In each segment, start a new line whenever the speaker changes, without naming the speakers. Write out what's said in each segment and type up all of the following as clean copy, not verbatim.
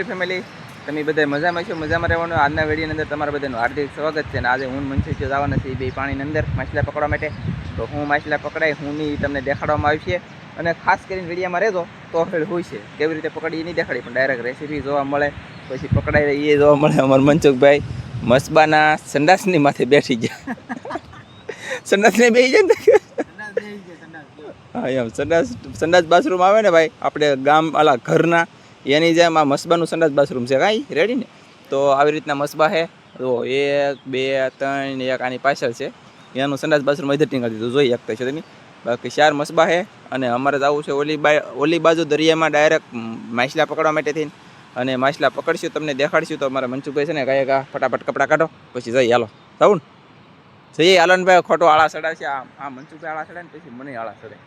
Family તમે બધા મજામાં છો, મજામાં રહેવાનું. આજના વિડીયોની અંદર તમારા બધાનું હાર્દિક સ્વાગત છે. અને આજે હું મનસુખ જવાના છે બે પાણીની અંદર માછલા પકડવા માટે. તો હું માછલા પકડાય હું નહીં તમને દેખાડવામાં આવી છે. અને ખાસ કરીને વિડીયોમાં રહેજો તો હોય છે કેવી રીતે પકડી નહીં દેખાડી, પણ ડાયરેક્ટ રેસીપી જોવા મળે, પછી પકડાય એ જોવા મળે. અમારા મનસુખભાઈ મસબાના સંડાસની માથે બેઠી ગયા. સંડાસને બેસી જાય ને, હા એમ સંડાસ બાથરૂમ આવે ને ભાઈ આપણે ગામ અલા ઘરના, એની જેમ આ મસબાનું સંડાસ બાથરૂમ છે. કાંઈ રેડી ને, તો આવી રીતના મસબા છે. તો 1 2 3 એક આની પાછળ છે, એનું સંડાસ બાથરૂમ એડિટિંગ કરી દીધું, જોઈ શકતા છો તમે. બાકી 4 મસબા છે. અને અમારે જવું છે ઓલી બાજુ દરિયામાં ડાયરેક્ટ માછલા પકડવા માટે થઈને. અને માછલા પકડશું તમને દેખાડશું. તો અમારા મનસુખભાઈ છે ને કયા ફટાફટ કપડાં કાઢો પછી જઈ હાલો થવું ને જઈએ. હાલનભાઈ ખોટો આળા ચડાવશે, આ મનસુખભાઈ આળા ચડાવે ને પછી મને આળા ચડે,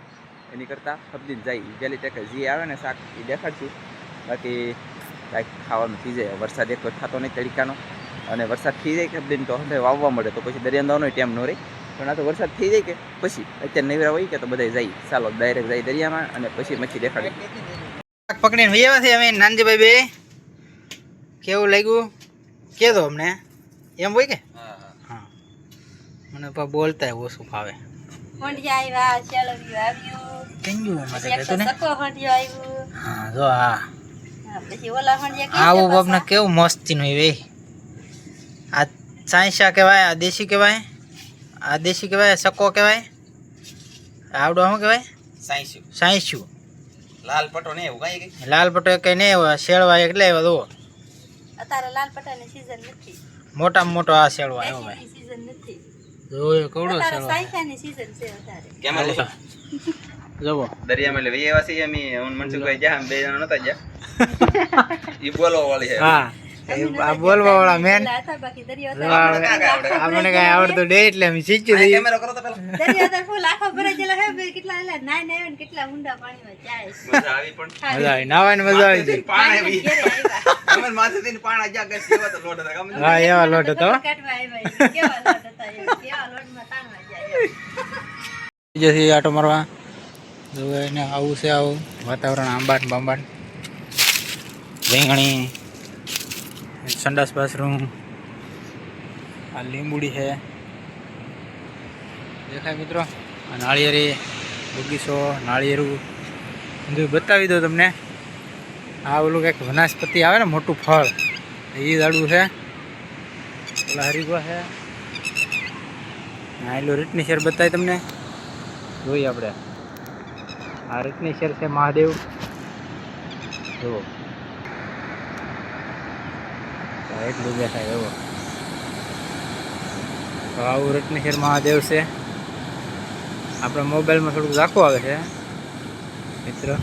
એની કરતાં સબ્જીને જાય પહેલી ટેકે જે આવે ને શાક એ દેખાડશું. બાકી કાંઈક ખાવાનું થઈ જાય. વરસાદ એક થતો નહીં તડકાનો, અને વરસાદ થઈ જાય કે બેન તો હવે વાવવા મળે તો પછી દરિયા જવાનો ટાઈમ ન રહે. પણ આ તો વરસાદ થઈ જાય કે પછી અત્યારે નવીરા હોય કે તો બધા જાય, ચાલો ડાયરેક્ટ જાય દરિયામાં અને પછી મચ્છી દેખાડી
પકડીને ભાઈ છે. અમે નાનજીભાઈ બે કેવું લાગ્યું કહેતો અમને, એમ હોય કે હા મને પણ બોલતા ઓછું ફાવે. હા જો આવું બાપને કેવું મસ્તીનું હોય. આ સાંઈસા કહેવાય, આ દેશી કહેવાય, આ દેશી કહેવાય, સકો કહેવાય, આવડો શું કહેવાય સાંઈસું.
લાલ પટો ને એવું કઈ
લાલ પટો કઈ નહીં હોય, શેળવા એટલે એવા દો
અત્યારે લાલ પટાની સીઝન નથી,
મોટામાં મોટો આ શેળવા એવો ભાઈ
સીઝન નથી.
જોયો કવડો
અત્યારે
શેળવા
સાઈસાની સીઝન છે વધારે.
કેમ
જવો
દરિયામાં એટલે એવા છે. અમે હું મનસુખભાઈ જ્યાં 2 જણા નતા ગયા. ઈ બોલવા વાળી છે.
હા આ બોલવા વાળા મેન
હતા બાકી દરિયો
આપણે કઈ આવડતું દે એટલે અમે શીખી દઈએ.
કેમેરો કરો તો પેલા
દરિયો તો ફૂલ આખો ભરાઈ ગયેલો હે બે કેટલા એલા નાય નાય ને કેટલા ઊંડા પાણીમાં જાય.
મજા આવી પણ
મજા આવી, નાવાની મજા આવી જાય.
પાણી
ઘેરે આવ્યા
અમે માથેથી પાણા જ્યાં ગઈ સેવા તો લોટ હતા ગમે.
હા એવા લોટ હતો.
કાઢવા આવ્યા કેવા લોટ હતા કેવા લોટમાં તાણવા જાય.
જેથી આટો મારવા જોવે એને આવું છે, આવું વાતાવરણ આંબાટ બાંબાટ, રીંગણી, સંડાસ બાથરૂમ, આ લીંબુડી છે દેખાય મિત્રો, આ નાળિયેરી બગીચો, નાળિયેરું બધું બતાવી દો તમને. આ ઓલું કંઈક વનસ્પતિ આવે ને મોટું ફળ એ દાડું છે, ઓલા હરીગો છે. આ એલું રીતની શેર બતાવી તમને, જોઈએ આપણે. આ રીતની શેર છે મહાદેવ, જુઓ એટલું દેખાય એવો. તો આવું રત્નેશ્વર મહાદેવ છે. આપણા મોબાઈલમાં થોડુંક ઝાખું આવે છે મિત્રો.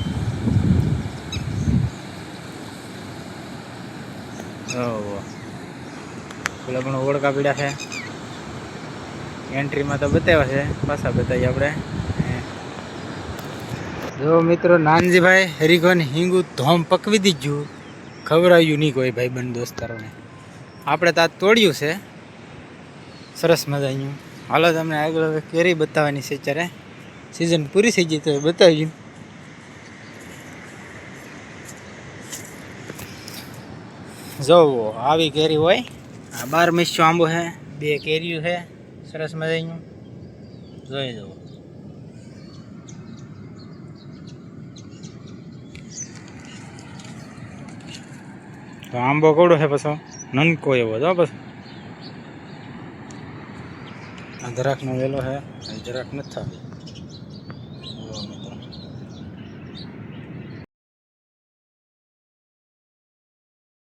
પેલા પણ ઓળખા પીડા છે, એન્ટ્રીમાં તો બતાવ્યા છે, પાછા બતાવીએ આપણે. જો મિત્રો નાનજીભાઈ હરીગોને હિંગુ ધોમ પકવી દીધું, ખવડાવ્યું નહીં કોઈ ભાઈ બંધ દોસ્તારોને. આપણે તો આ તોડ્યું છે સરસ મજાનું. હાલો તમને આગળ હવે કેરી બતાવવાની છે. અત્યારે સિઝન પૂરી થઈ ગઈ તો બતાવ્યું. જોવો આવી કેરી હોય. આ 12 મહિસ્યો આંબો છે, 2 કેરીઓ છે સરસ મજાનું, જોઈ જવો. તો આંબો કવડો છે પાછો, નનકો એવો જો. બસ આ જરાકનો વેલો છે, જરાક નથી થતી.